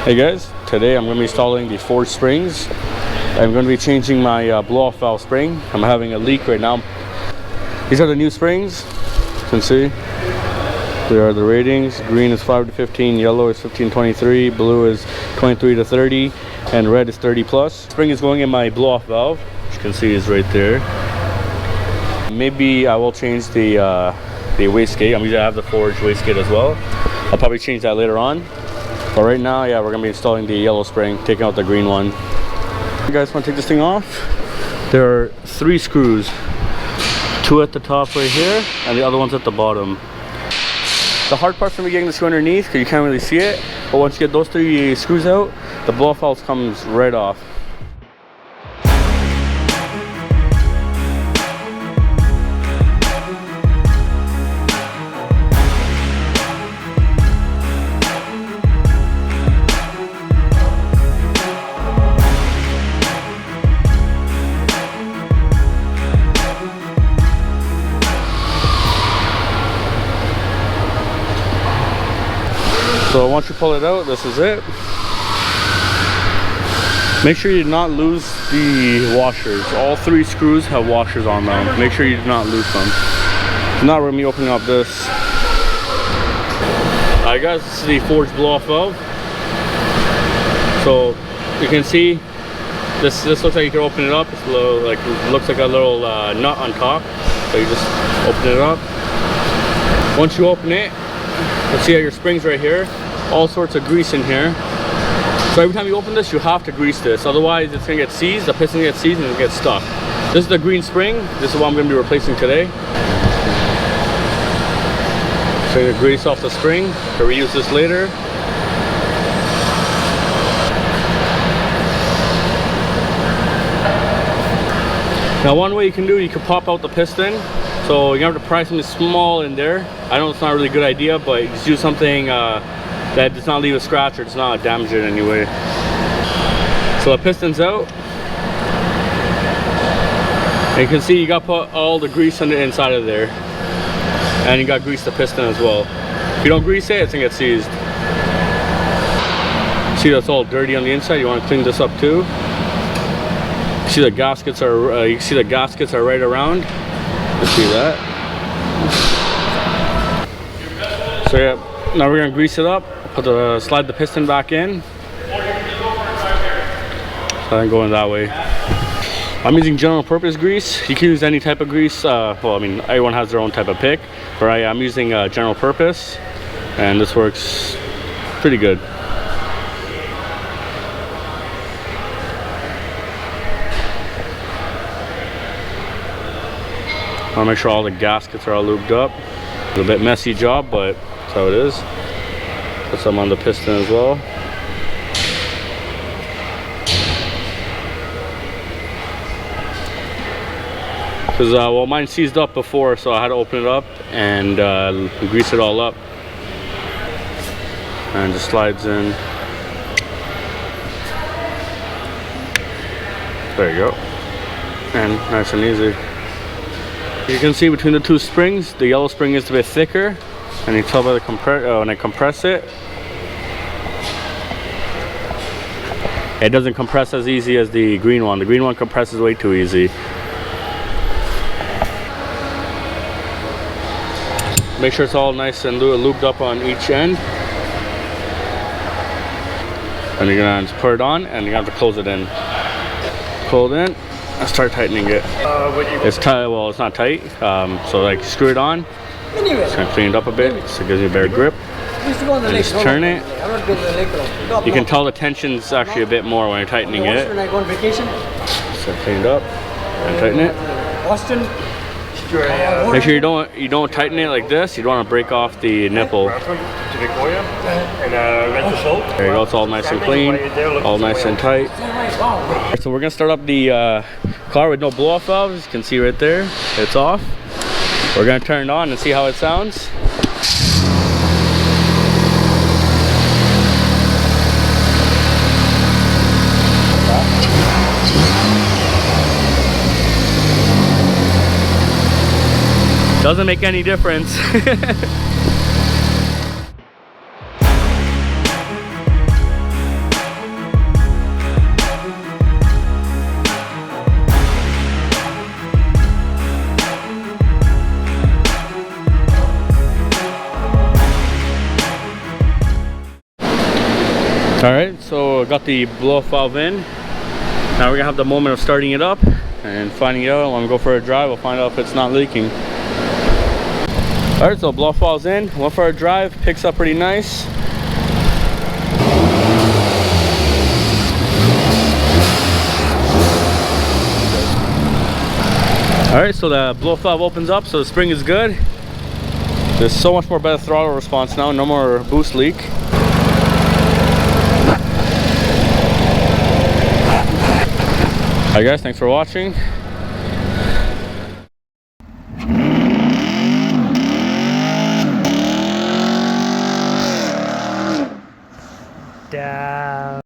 Hey guys, today I'm going to be installing the Forge springs. I'm going to be changing my blow-off valve spring. I'm having a leak right now. These are the new springs. You can see there are the ratings. Green is 5 to 15, yellow is 15 to 23, blue is 23 to 30, and red is 30 plus. Spring is going in my blow-off valve, which you can see is right there. Maybe I will change the wastegate. I have the Forge wastegate as well. I'll probably change that later on. But right now, yeah, we're gonna be installing the yellow spring, taking out the green one. You guys want to take this thing off? There are 3 screws. 2 at the top right here, and the other one's at the bottom. The hard part's gonna be getting the screw underneath, because you can't really see it. But once you get those 3 screws out, the blow-off valve comes right off. So once you pull it out, this is it. Make sure you do not lose the washers. All 3 screws have washers on them. Make sure you do not lose them. Now we're gonna be opening up this. Alright guys, this is the Forge blow-off valve. So you can see this looks like you can open it up. It's a little, like, it looks like a little nut on top. So you just open it up. Once you open it, you'll see your springs right here. All sorts of grease in here. So every time you open this, you have to grease this. Otherwise, it's gonna get seized. The piston gets seized and it gets stuck. This is the green spring. This is what I'm gonna be replacing today. So you grease off the spring to reuse this later. Now, one way you can do it, you can pop out the piston. So you have to pry something small in there. I know it's not really a good idea, but just use something that does not leave a scratch or does not damage it in any way. So the piston's out. And you can see you got to put all the grease on the inside of there. And you got to grease the piston as well. If you don't grease it, it's going to get seized. See that's all dirty on the inside. You want to clean this up too. You see the gaskets are right around. You see that. So yeah, now we're gonna grease it up. Slide the piston back in. So I'm going that way. I'm using general purpose grease. You can use any type of grease. Well, I mean, everyone has their own type of pick, but I'm using general purpose, and this works pretty good. I want to make sure all the gaskets are all lubed up. It's a bit messy job, but that's how it is. Put some on the piston as well. Because well, mine seized up before, so I had to open it up and grease it all up. And it just slides in. There you go. And nice and easy. You can see between the 2 springs, the yellow spring is a bit thicker, and you tell by the when I compress it, it doesn't compress as easy as the green one. The green one compresses way too easy. Make sure it's all nice and lubed up on each end. And you're gonna just put it on, and you have to close it in. Pull it in. I start tightening it. It's tight. Well, it's not tight. So like screw it on. Just gonna clean it up a bit so it gives you a better grip. And just turn it. You can tell the tension's actually a bit more when you're tightening it. So clean it up and tighten it. Make sure you don't tighten it like this. You don't want to break off the nipple. There you go. It's all nice and clean, all nice and tight. So we're gonna start up the car with no blow-off valves. You can see right there, it's off. We're gonna turn it on and see how it sounds. Doesn't make any difference. Alright, so I got the blow off valve in. Now we're gonna have the moment of starting it up and finding out. When we go for a drive, we'll find out if it's not leaking. Alright, so blow off valve's in. Went for a drive, picks up pretty nice. Alright, so the blow off valve opens up, so the spring is good. There's so much more better throttle response now, no more boost leak. Alright guys, thanks for watching. Down.